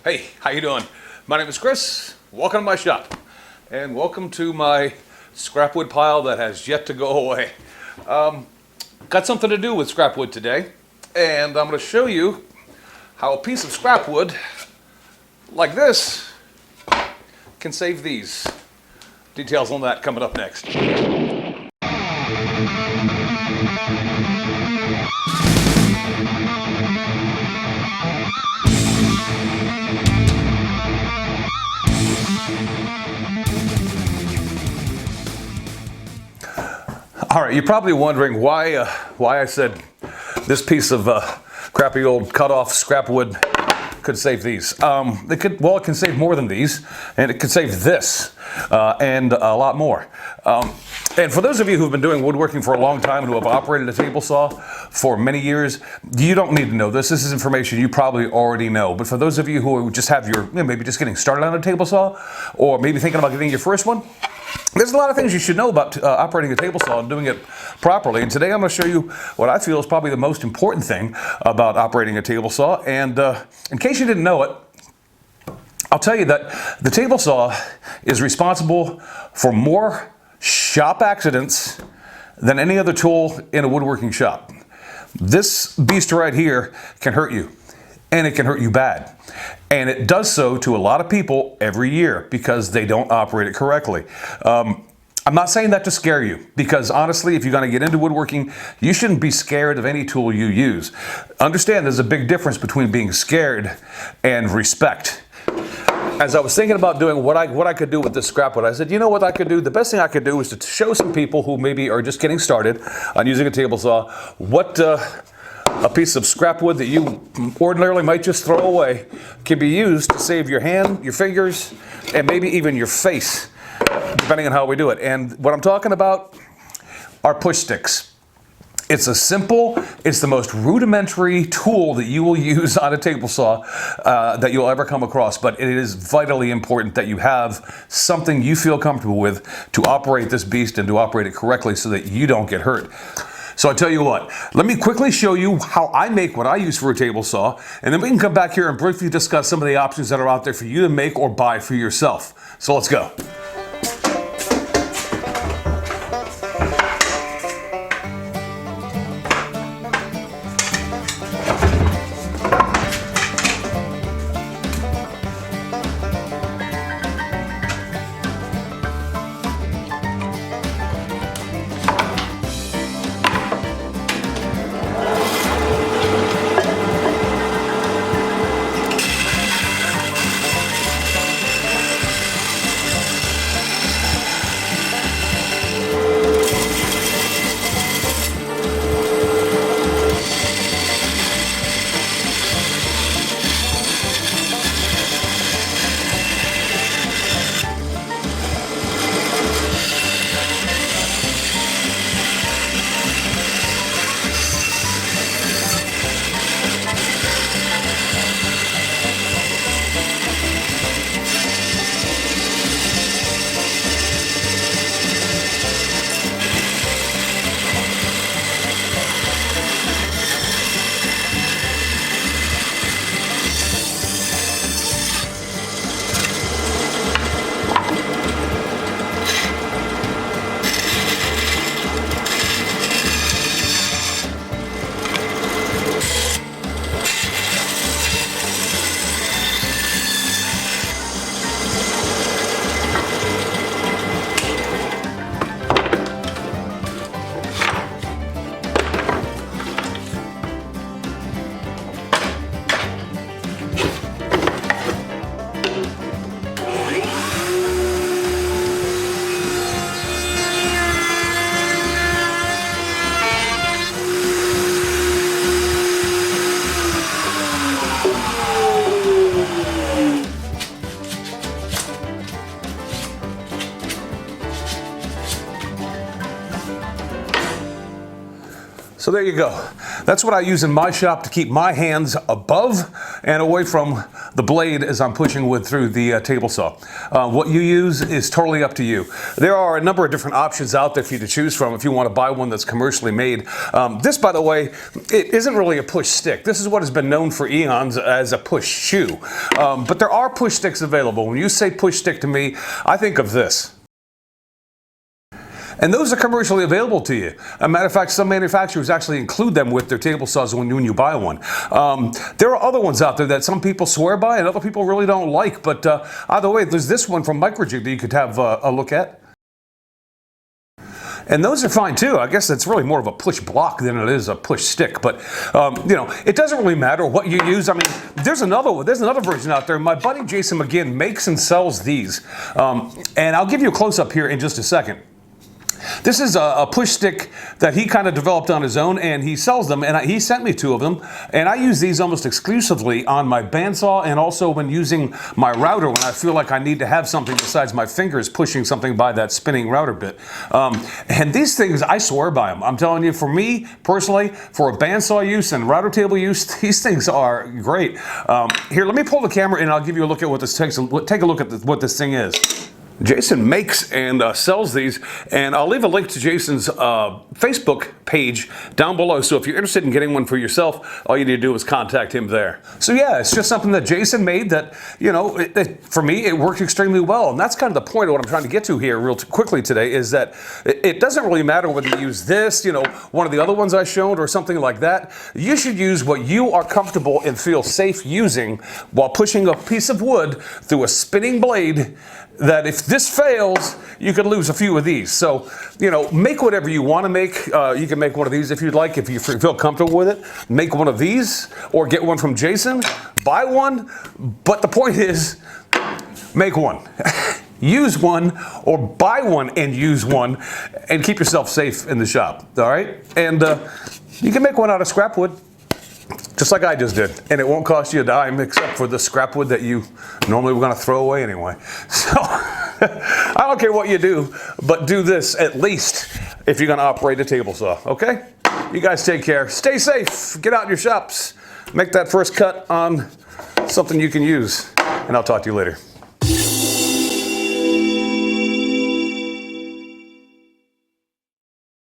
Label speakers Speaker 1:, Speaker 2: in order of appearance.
Speaker 1: Hey, how you doing? My name is Chris. Welcome to my shop. And welcome to my scrap wood pile that has yet to go away. Got something to do with scrap wood today. And I'm going to show you how a piece of scrap wood like this can save these. Details on that coming up next. All right, you're probably wondering why I said this piece of crappy old cut-off scrap wood could save these. It can save more than these, and it could save this and a lot more. And for those of you who've been doing woodworking for a long time and who have operated a table saw for many years, you don't need to know this. This is information you probably already know. But for those of you who just have your, maybe just getting started on a table saw, or maybe thinking about getting your first one, there's a lot of things you should know about operating a table saw and doing it properly. And today I'm going to show you what I feel is probably the most important thing about operating a table saw. And in case you didn't know it, I'll tell you that the table saw is responsible for more shop accidents than any other tool in a woodworking shop. This beast right here can hurt you, and it can hurt you bad. And it does so to a lot of people every year because they don't operate it correctly. I'm not saying that to scare you, because honestly, if you're going to get into woodworking, you shouldn't be scared of any tool you use. Understand there's a big difference between being scared and respect. As I was thinking about doing what I could do with this scrap wood, I said, you know what I could do? The best thing I could do is to show some people who maybe are just getting started on using a table saw what a piece of scrap wood that you ordinarily might just throw away can be used to save your hand, your fingers, and maybe even your face, depending on how we do it. And what I'm talking about are push sticks. It's it's the most rudimentary tool that you will use on a table saw that you'll ever come across, but it is vitally important that you have something you feel comfortable with to operate this beast and to operate it correctly so that you don't get hurt. So I tell you what, let me quickly show you how I make what I use for a table saw, and then we can come back here and briefly discuss some of the options that are out there for you to make or buy for yourself. So let's go. So there you go. That's what I use in my shop to keep my hands above and away from the blade as I'm pushing wood through the table saw. What you use is totally up to you. There are a number of different options out there for you to choose from if you want to buy one that's commercially made. This, by the way, it isn't really a push stick. This is what has been known for eons as a push shoe. But there are push sticks available. When you say push stick to me, I think of this. And those are commercially available to you. As a matter of fact, some manufacturers actually include them with their table saws when you buy one. There are other ones out there that some people swear by and other people really don't like. But either way, there's this one from Micro-Jig that you could have a look at. And those are fine too. I guess it's really more of a push block than it is a push stick. But you know, it doesn't really matter what you use. I mean, there's another version out there. My buddy Jason McGinn makes and sells these, and I'll give you a close up here in just a second. This is a push stick that he kind of developed on his own, and he sells them, and he sent me 2 of them, and I use these almost exclusively on my bandsaw and also when using my router when I feel like I need to have something besides my fingers pushing something by that spinning router bit. And these things, I swear by them. I'm telling you, for me personally, for a bandsaw use and router table use, these things are great. Here, let me pull the camera and I'll give you a look at what this takes. Take a look at what this thing is. Jason makes and sells these, and I'll leave a link to Jason's Facebook page down below, so if you're interested in getting one for yourself, all you need to do is contact him there. So yeah, it's just something that Jason made that, you know, for me, it worked extremely well, and that's kind of the point of what I'm trying to get to here real quickly today, is that it doesn't really matter whether you use this, you know, one of the other ones I showed or something like that. You should use what you are comfortable and feel safe using while pushing a piece of wood through a spinning blade, that if this fails, you could lose a few of these. So, you know, make whatever you want to make. You can make one of these if you'd like, if you feel comfortable with it. Make one of these, or get one from Jason. Buy one. But the point is, make one. Use one, or buy one and use one, and keep yourself safe in the shop. All right? And you can make one out of scrap wood, just like I just did, and it won't cost you a dime except for the scrap wood that you normally were going to throw away anyway. So I don't care what you do, but do this at least if you're going to operate a table saw. Okay? You guys take care. Stay safe. Get out in your shops. Make that first cut on something you can use, and I'll talk to you later.